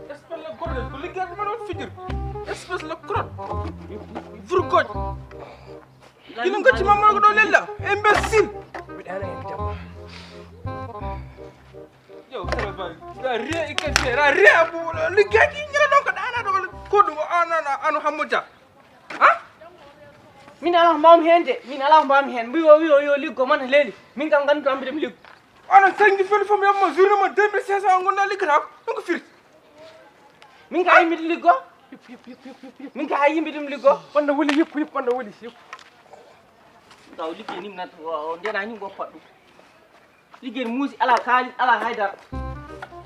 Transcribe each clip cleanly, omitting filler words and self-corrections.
espèce la gorge ko liggéey bi ma doon figir espèce la crotte furgoñ kilo nga ci mamma ko do lella imbécile mi dana en tam yow sama bay da rien ikete ra rien bu liggéey ki ñala donc dana do ko dum anana anu hamuja ha min ala mbam hende min ala mbam hen mi yo liggo man leli min kam gandu am dem liggo ana sangi fel fam yamma journée ma 2500 ngona liggata donc fir min ka yimɓe liggo min ka yimɓe ɗum liggo wanda woli yëpp wanda woli yëpp taw liggey nim nat ndena ñim go faddu liggey muusi ala kaalis ala haydara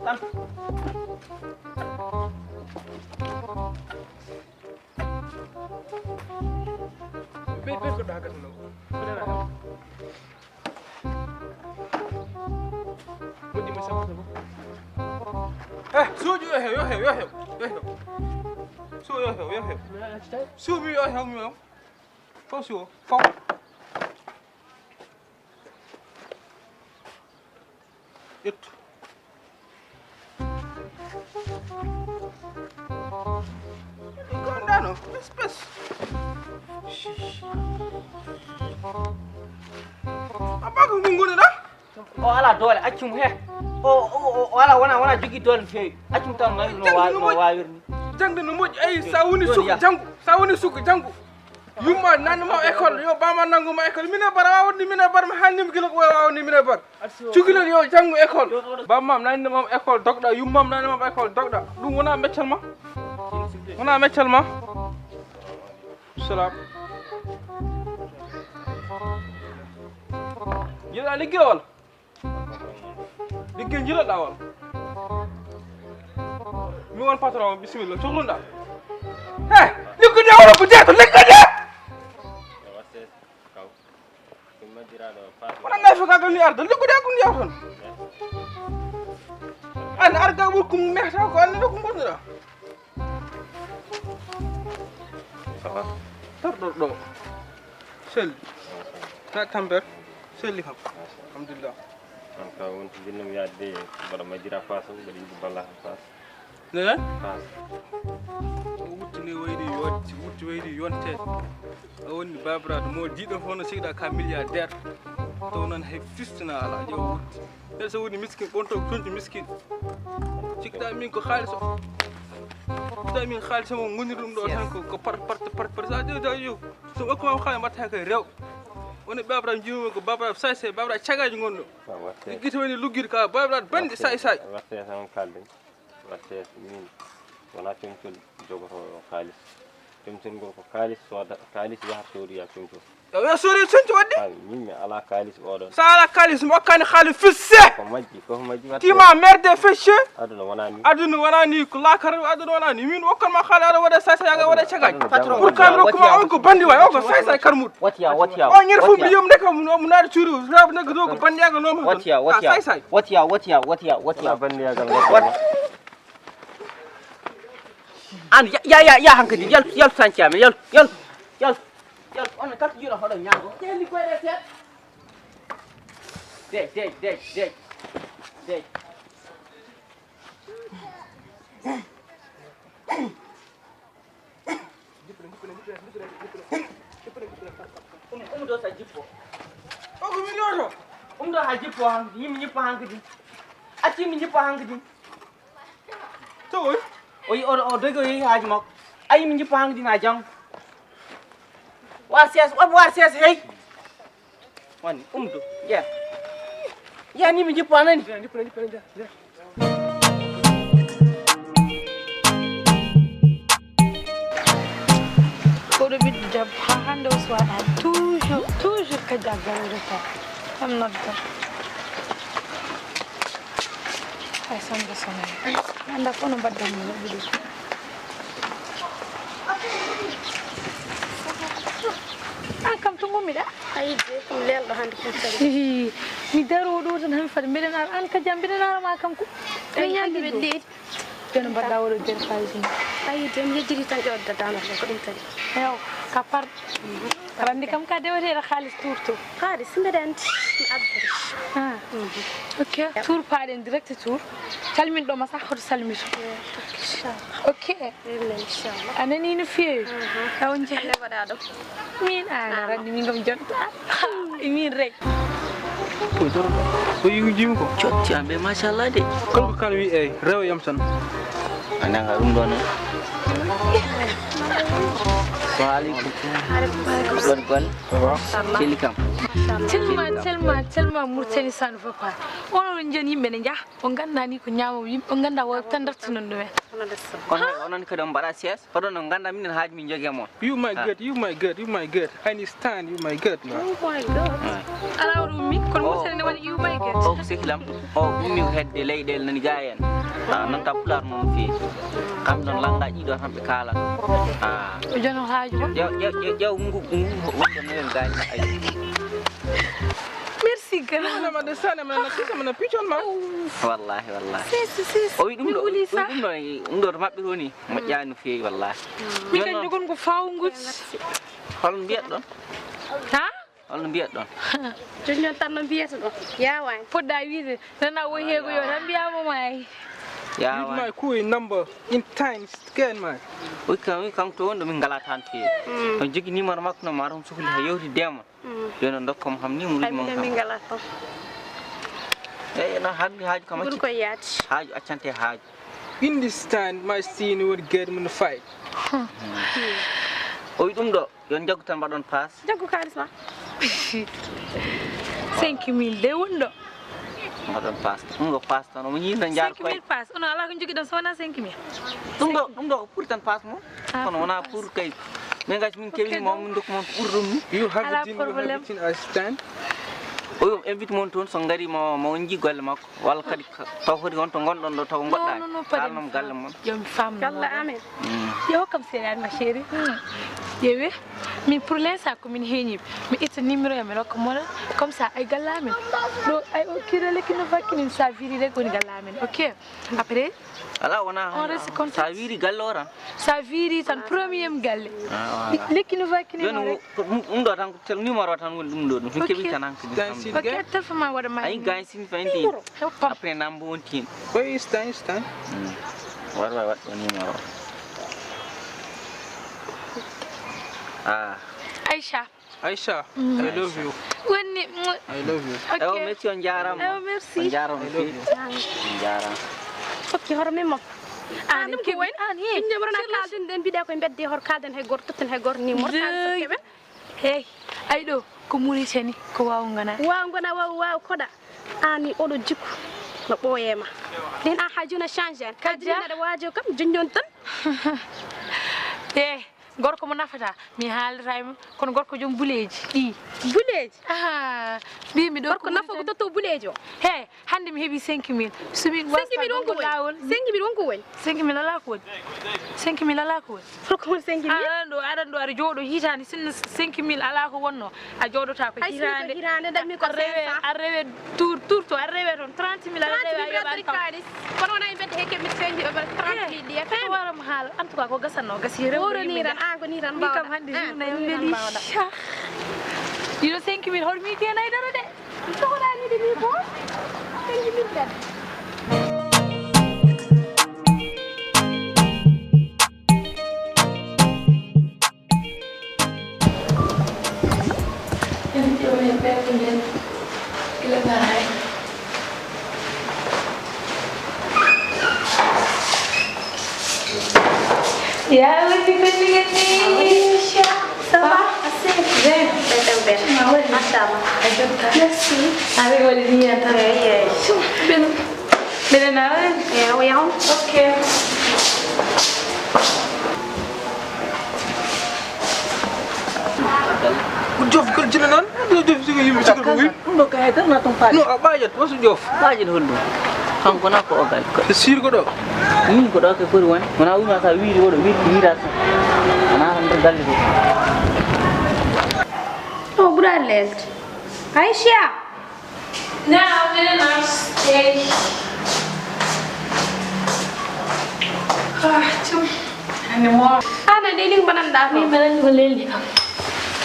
tan be ko daga no modi ma sama suju yo so yo su mi yo fo su fo it Condano, espèce. Apa ko ngone da? O ala dole accum he o ala wana jogi dole fewi accum tan no wawirni jangde no moƴƴi ay sa woni suku jangu yumma nanma école yo bama nanguma école mine bara wawni mine bar mi halnimi gila ko wawni mine bar cukilon yo jangu école bamam nanimam école dogɗa yummam nanimam école dogɗa ɗum wona meccal ma salam jiɗa ligge wala ligge jiɗaɗa wala mi won patron bisimilla cohluɗa liggude wala ko jeeto liggude wona nafi kagal ni arda liggude ko ndiyaw ton an arga ɓurkum mehta ko annde ko gonnuɗa sawa tarɗo ɗo selli ta tamber selli kam alhamdulillah an ka wonto jinnum yaadde mbaɗa majjira face on mbaɗa yiɗi balla face nene face wuttini waydi yonte o woni babiraɗo mo jiɗo fof no sigiɗa ka milliardaire taw noon hay fistina ala ƴeew wutti ɓeɗa so woni miskin ɓonto tonti miskin cikkiɗa min ko haalis o cikkiɗa min haalis mo goniri ɗum ɗo tan ko par sa ƴeewta so hokkuma haalis mbatta koye rewɓe woni babiraɗo jiwmi ko babiraɗo say babiraɗo cagaji gonɗo guite woni lugguide ka babiraɗo bande say watte tan kalden watte min wona comtol jogoto haalis comtol ngol ko kaalis soda kaalis yahata soriya comtol yo sori sonti wadde min mi ala kaalis oɗon sa ala kaalis mo hokkani haalis fisse ko majji tima merde fesse aduna wona ni ko lakar aduna wona ni min hokkanma haalis aɗa waɗa say yaga waɗa cagaji pour kam rokkuma on ko bandi way o ko say karmuɗo watiya o ñer fof mi yom de kam mo naade cuuri rab nag do ko bandi yaga noma watiya bandi yagal an ya hankadi yal sancame yal on kala jiɗo hoɗo ñaago teli koyɗe seeɗa dej ɗo sa jippo o ko min yoto ɗo ha jippo hankadi yimɓe jippo hankadi accimi jippo hankadi to woy o dogi o yeehi haaji makko a yimɓe jippo hankadi na janggo war ses hey wani umdo ya ni mi jippo anani koɗo ɓiɗɗo debbo ha hande o suwaɗa toujours kadi a garorata am nodda hay sonde sonayi anda ko no mbaddanmi waɗi ɗum an kam to gommiɗa ayide ɗum lelɗo hande kum tagi mi daro ɗo tan hami fade mbiɗen ara an kadi am mbiɗen arama kam ko mi ñandi ɓe ɗeeɗi den badda woro der khalisi ay dem yejiri tan e odda dana ko dum tadi yow ka par randi kam ka dewete khalis tourto khalis mbedanti abdri ok tour paaden direct tour salmin do ma sax xoto salmito ok inshallah anani no fi taw jeex le wada do min ana randi mi ngam jonta min rek ko yujim ko Cotti ambe machallah de. kala ko kala wi ay rew yam tan Ananga dum don. Waalaikum gon. Silikam. Selma murtani sanu papa ono njeni yimbe ne jah o ganda ni ko nyaamo yimbe o ganda wo tan dartinon do Kon onon ko dum bara ses odon no ganda min haaj min joge mon. you my god I understand you my god ala wadu mi kon murtani ne wadi you my god O siklam o ummi hedde leydel nani gayen. Non ta pulaar mon fi. Kam don langa ji do hambe kala. o jono haaju Jaw ngu wonde no gayen ay. merci grand ana ma de sana ma na kisa ma na pichon ma Wallahi. si O wi dum do ndo mabbe roni mo jaanu fi wallahi. mi kan jogon ko fawngut Hol mbiyat don. ha Hol mbiyat don. jonnon tan no biyeto do yawa podda wiide nana wo hego yo tan biyamo may use Ya my cool number in times again man Wi kam to wonde min ngala tan fi. On jogi numéro makko no marum sukuli ha yewti dema. Jono dokkom ham ni mo ay mo. min ngala to Na haaju kam bur ko yaati haaju accante haaju. in this time my scene would get me in the fight O wi dum do yon jaggu tan badon pass. jaggu khalis ma 5000 de wondo Badon pass. Ngo pass tan mo nyi tan jaar koy. 5000 pass ono ala ko jogi don sona 5000 Dum do pour tan pass mo. Kono wona pour kay. Men gaj min kewi mo min dok mon pour dum. you have Ala it in problem. everything I stand O yo invite mon ton so ngari mo nji golle makko wala kadi taw hori on to gondon do taw godda. non Kalnam galle mon. yo mi fam yalla amen yo kam seedan ma chéri yewe mi pour l'instant ko min heñi mi itta numéro yam rokko mo comme ça ay gallamen do ay o kirele kino fakini sa viri rek woni gallamen ok après Ala wona. On reste content. Sa wiri gallora. sa viri tan premier galle lekino fakini Yon rek do tan tel numéro tan woni dum do dum kebi tan an kidi. dancing ok again téléphone ma wada Ay may gaay sin fandi. hoppa Après nambo wontin. where you stand War wat numéro. Aisha Aisha I love you woni I love you ok Ewo merci on jaram. oh merci On jaram fi. Jaram. fokki horme mo Adam ke wen an he inde borona kalden den bide ko bedde hor kalden hay gor totten hay gor ni mortal kebe hey ay do ko muri tani ko waw ngana waaw ngona waaw koda ani odo jikku no boyema den a hajuna changer kadina da wajo kam junjon tan eh gorko mo nafata mi haalrayma kono gorko jom buleji di buleji bi mi do gorko nafa ko toto bulejo he hande mi hebi 5000 sumi 5000 wonko won 5000 wonko won 5000 ala ko 5000 ala ko foko 5000 aran do ar jodo hitande sinno 5000 ala ko wonno a jodota ko hirande dal mi ko rewe tour to rewe ton 30000 ala rewe kalis kono na bedde heke mi sendi over 30000 di fe waram haal en tout cas ko gasano gasi rewe ni ran ko ni ran kam hande journée yam beli dino 5000 hormi tena ay daro de to wala ni di ko 5000 bedde Ya, lebih penting ini. Sama, asik. Zen. Masyaallah. Merci. Ari wali niya ta. Iya. Ben na. Ya, wa Okay. jof kër jina nan do jof ci yimi ci ko wi Ndo kay tan na tum faadi. no abayat wasu jof Faadi holdo. Kanko na ko ogal ko. sir ko do Min ko do ke fori won. Wona wi ma sa wiiri wodo wiira sa. Ana nder galle do. Oh, bralel. Aisha. Now, very nice. Cum. Ani mo. Ana dai ning banan da Mi banan ko leli kam.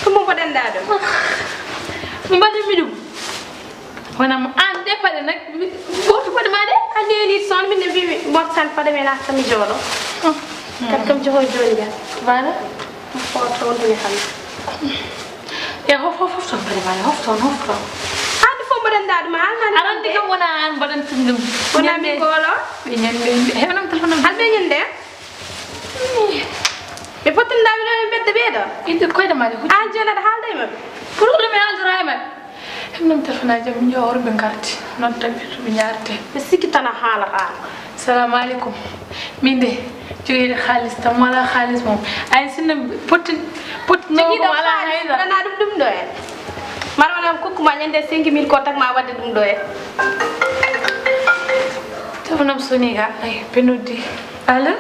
Kuma badan da do. Mi badan mi dum. Wana mo ande pade nak botu pade ma de. Ande ni son mi ne bi bottan pade me na sami jolo. Kat kam joho joli ga. Wala. Foto ni xam. Ya hof ton pade ma hof ton. Ande fo badan da ma ana. Aran dikam wana an badan tindum. Wana mi golo. Bi nyande. Hewnam telephone. Albe nyande. Be potin da mi no bedde bedo. Inde koy da mali. An jona da halday ma. Problème al drama. Hewnam telephone jam njor be ngarti. Non tabi bi ñaarte. Be sikitana hala hala. Salam alaikum. Minde jogi khalis tam wala khalis mom. Ay sinna pot no Jogi do wala khalis hayda. dana dum do en. Marwana ko kuma nyande 5000 ko tak ma wadde dum do en. Telephone soniga ay penudi. Allo?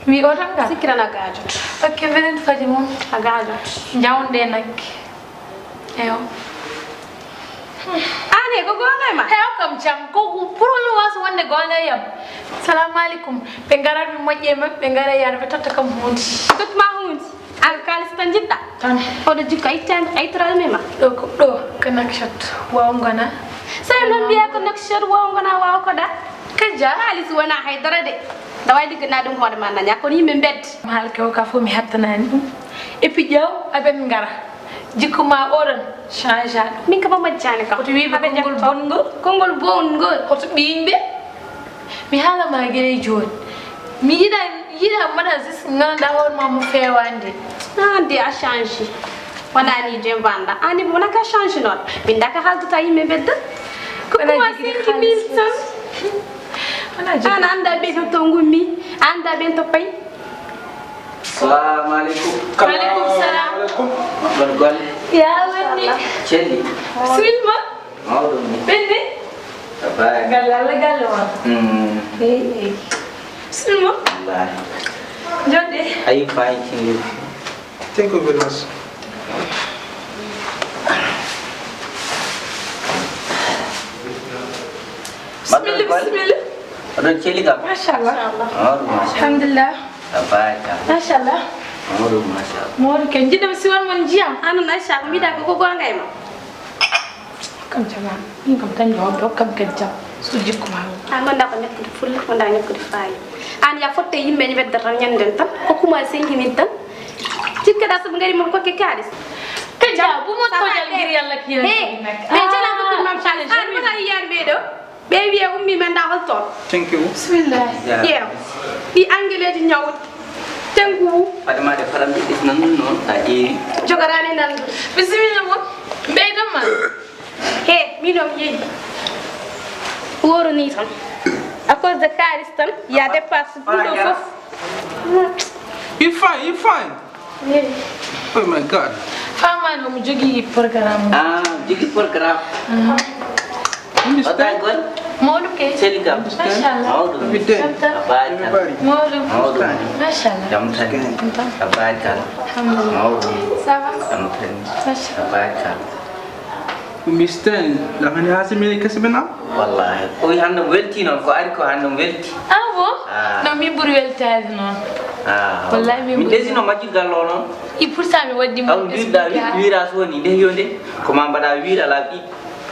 Mi oranga. Sikirana gajut. Ok, benen faji mom. Agajut. Njawnde nak. Eyo. Ane ko gonga ma. Heyo kam jam ko purulu was wonde gonga yam. Salam alaikum. Be ngarat mi mojje ma be ngara yar be totta kam hundi. Tot ma hundi. Al kalis tan jitta. Tan. Odo jikko ay tral mema. Do connection. Wa ngona. Say non biya ko nak shar wa ngona wa ko da. Kaja Kalis wana hay dara de. Da way dig na dum hoore man na ko yimbe mbedd. mahal ko ka fo mi hattanani dum. Et puis jaw aben ngara. Jikko ma oron change. Min ka ba majjani ka. Ko wi be Kongol bongol. ko to bimbe. Mi hala ma gere joni. Mi yida mada sis ngana da hon ma mo fewande. Ande a change. Wana ni je vanda. Ani bona ka change non. Binda ka haltu ta yimbe mbedd. Ko kuma 5000 tan. Ana anda be to ngumi. Anda be to pay. Assalamualaikum. Waalaikumsalam. Bargon. Ya wani. Celi. Silma. Mau dong ni. Bende. Baik. Galala. Eh. Silma. Baik. Jode. Are you fine, Celi? Thank you very much. Bismillah. Ada Celi ka? Mashallah. Oh, masya. Alhamdulillah. Baik. Mashallah. Oh, masya. Mor ken jidam siwan mon jiam. Anu na sha mi da ko gonga ma. Kam jama. Ni kam tan jawab do kam kajjam. Su jikko ma. An man da ko nek ful man da nek fay. An ya fotte yimbe ni bedda tan nyanden tan ko kuma 5000 tan. Cikka da sub ngari mom ko ke kadis. Kaja bu mo tojal ngir yalla ki Hey, be jela ko mam sha. An ma yar be do. Be wi ummi men da hol ton. Thank you. Bismillah. Yeah. Bi angele di nyawut. Tengu Pada mada faram di nan non tadi. jogarani nan. Bismillah mo. Beydam ma. He mi nom yi. Woro ni tan. À cause de Karistan, il y a des passes pour le fouf. You fine. Oh my God. Fama no mu jogi programme. Ah, jadi program. Otak gon. Modu ke? Celi ka? Mashallah. Mau dong. Every day. Baik. Modu. Mau dong. Mashallah. Jam tadi. Baik. Alhamdulillah. Mau dong. Ça va? Jam tadi. Mashallah. Baik. Mr. Langani hasil milik kesebena? Wallahi. Oi hanno welti non ko ari ko hanno welti. Ah bon? Ah. No mi buri weltade non. Ah. Wallahi mi Mi desino majji gallo non. I pour ça mi waddi mo. Aw wirda wira so ni de yonde ko ma bada wira la bi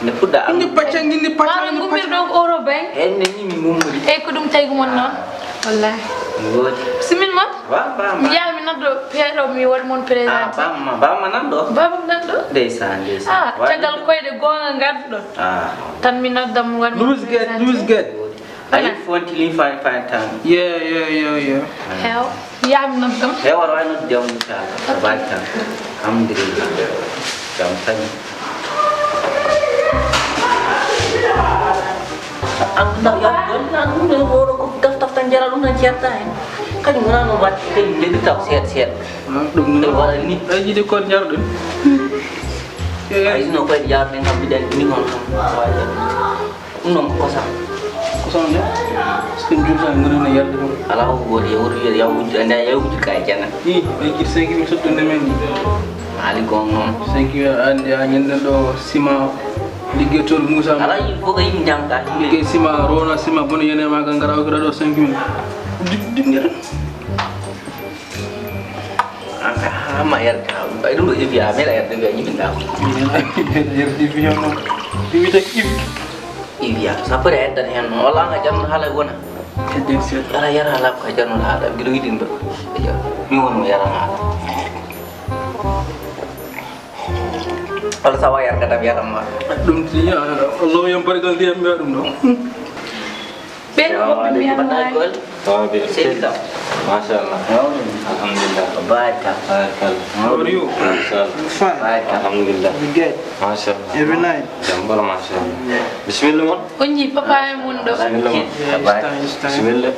ne fudda am. Ini pacang. Wala ngumir dog oro bang. En ne ni mi mumuri. E ko dum tay gumon non. Wallahi. Ngoti. Simin ma? Ba. Mi ya mi naddo pero mi wad mon Ah, présent. ba ma nando. Baba naddo. Ndeysaan. Ah, tagal koyde gonga gaddo. Ah. Tan mi noddam wad. Louis get. Ay fonti li fine time. Yeah. Hell, ya mi noddam. He war way no jam inshallah. Barka. Alhamdulillah. Jam tani. Ang tahu yang benar, ni orang ko daftar tanjara lu na cerita kan mana no bat ke jadi tak siat. Dum Te wala ni. Ay jide ko ñar dum. Ay no ko jaar ne ngam bidan ni ngon xam waja. Unom ko sa. Ko son de. Skin jur sa ngoro na yar dum. Ala ko bodi ya wuju anda ya wuju ka jana. Ni ay ci 5 mi sotto ne men. Ali gong non. 5 and ya ñende do ciment liggéey tool Moussa ala il faut que yim jangka liggéey ciment rona ciment bono yene ma kan ngara ko do 5 minutes dingira ama yar ka bay dum do evia mela yar de yim ndaw yar di fi ñoo di wi tek evia sapare dan hen wala nga jam hala gona den set ala yar hala ka janul hala gido yidin ba ya mi won mo yar hala ala sawa yar ka yar amma dum ti ya Allah yang bargal di am dum do Ben ko mi am Oh, biar Sita. Masya Allah. Alhamdulillah. Baik. how are you Masya Allah. fine Baik. Alhamdulillah. we get Masya Allah. every night Jambal Masya Allah. Bismillah mon. Onji papa mundo. Bismillah mon. Bismillah.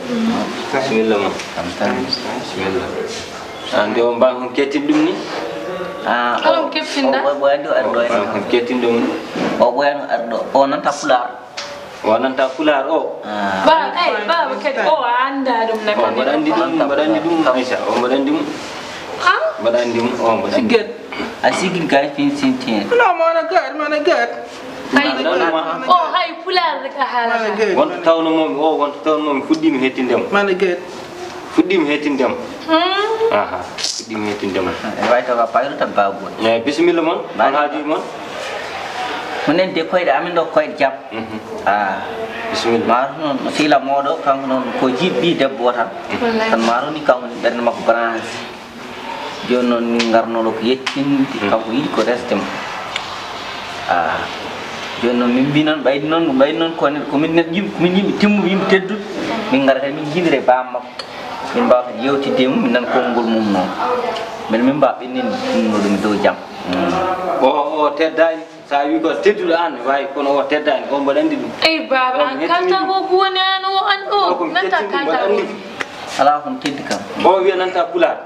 Bismillah mon. Bismillah. Ande on bang ketib dum ni. Alam kefinda. Oh, ado Bang ketib dum ni. Oh, ado. Oh, nan tapula. Wanan ta pulaar o. Ba kadi o anda dum na Oh, badandi dum Aisyah. Oh, badandi dum. Badandi dum. Oh, badandi. get Asigin kai fin sin. no mana get Hay o hay pular ka mana hala. get Wonto tawno mom o wonto tawno mom fuddimi hettindem. mana get Fuddimi hettindem. Aha. Fuddimi hettindem. Vai to apa itu tababu. Ya bismillah mon. Alhaji mon. Menen de koy da amin do koy jam. Bismillah. Marno sila modo kan non ko jibbi debbo tan. Tan maro ni kan den makko branche. Jono ni ngarno lo yettin kan ko yidi ko restem. Jono min binan bay non ko ne ko min net yim min yim timmu yim teddu min ngarata min jindire bamma. Min ba yewti dem min nan ko ngol mum non. Men min ba binin no dum do jam. O teddani sa wi ko tedduɗo an wawi kono o teddani o mbaɗa andi ɗum Ay baba an kanta ko buwani an o an o nanta kanta o. Ala kon teddi kam. o wiya nanta pulaar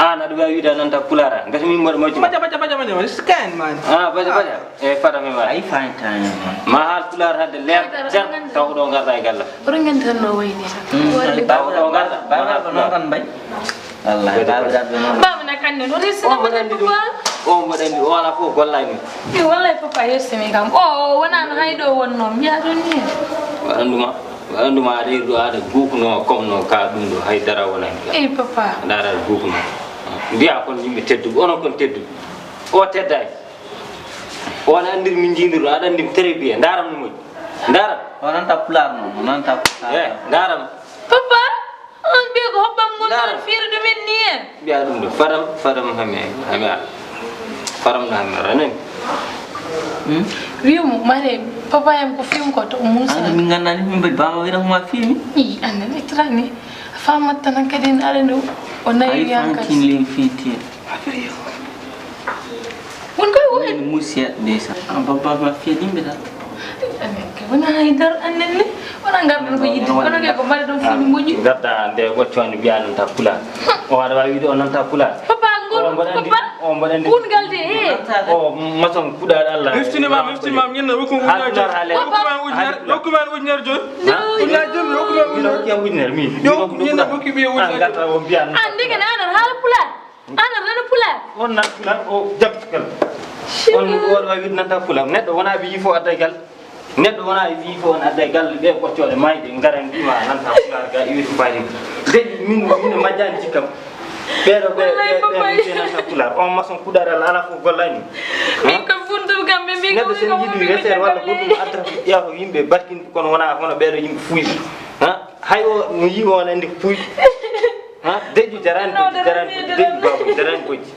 an aɗa wawi wiide a nanta pulaar an gati min mbaɗa majjum baca scan man baja e fadame wawi Ay fine time. ma haal pulaar hadde leer jar taw ko ɗo garɗa e galla Ringen tan no wayni. Worli taw ko ɗo garɗa Baba non kan bay. Wallahi baba da non. baba na kanne no resi na mbaɗa andi ɗum o mbaɗa andi o ala fof gollani Mi wallahi papa yesimi kam. O wana no haydo wonno mi ya don ni. waɗanduma aɗa yiɗi ɗo aɗa gukuno comme no ka ɗum ɗo haydara wonani Ay papa. aɗa aɗa gukuno mbiya kon yimɓe tedduɓe onon kon tedduɓe o teddani on andir min jindiru aɗa andi très bien daram no moƴƴi daram Orang tak pular no, orang tak. daram Papa on be ko hobbam mon non firdu men ni en. mbiya ɗum ɗo fadam hami faram no hami ranani Wimu mare papa yam ko film ko to Musa. Anda mingana ni mimbe bama wira ma film. I anda ni trani. Fama tan kadin arendo onay yang ka. Ay fankin le fiti. Won ko won. Ni musia desa. Baba ma film beda. Aneke wana haidar anene wana ngardan ko yidde wana ke ko mari don film moji. garda nde goccode mbiya nanta pulaar o aɗa wawi wiide o nanta pulaar Papa ngol papa. o mbaɗa andi Un galde e. o maçon kuɗaɗo Allah miftinimam ñinna rokkumen ujunere joni ujunere joni rokkumen ujunere ujunere min ñinna hokki ɓiye ujunere garta o mbiya Andi kana anan hala pular. Anan rana pular. on nan pulaar o jabtikal on oɗo wawi wiide nanta pulaar neɗɗo wona wi fo adda e galle neɗɗo wona wi fo on adda e galle ɓe ɓoccode mayde gara mbima nanta pulaar ga iwi to fayi deƴi min majjani cikkam ɓeɗo ɓe nanta pulaar on maçon kuɗaɗo Allah ala fof gollani Min ko fundu gambe mi ko. neɗɗo sen jiiɗi resere walla goɗɗum addata ƴeewa ko yimɓe barkinde kono wona hono ɓeɗo yimɓe fuuyi hay o no yiima on andi ko fuuyi deƴƴu jarani bojji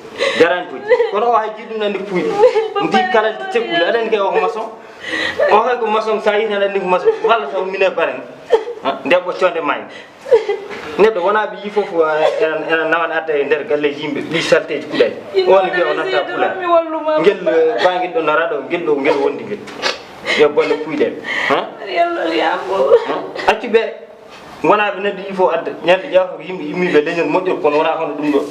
kono o hay jiiɗum andi ko fuuyi ndi kala tekkude aɗa andi kay o ko maçon o kay ko maçon sa yii tan andi ko maçon walla taw mine baren nde ɓoccode mayde neɗɗo wona ɓe yii fof ena nawan adda e nder galle yimɓe ɗi salteji kuɗaji on wiya o nanta pulaar guel banguel ɗo naraɗo guel wondi guel yo bolle puyɗen accu ɓe wona ɓe neɗɗo yii fof adda ñande ƴeewa ko yimɓe immiɓe leñol moƴƴol kono wona hono ɗum ɗo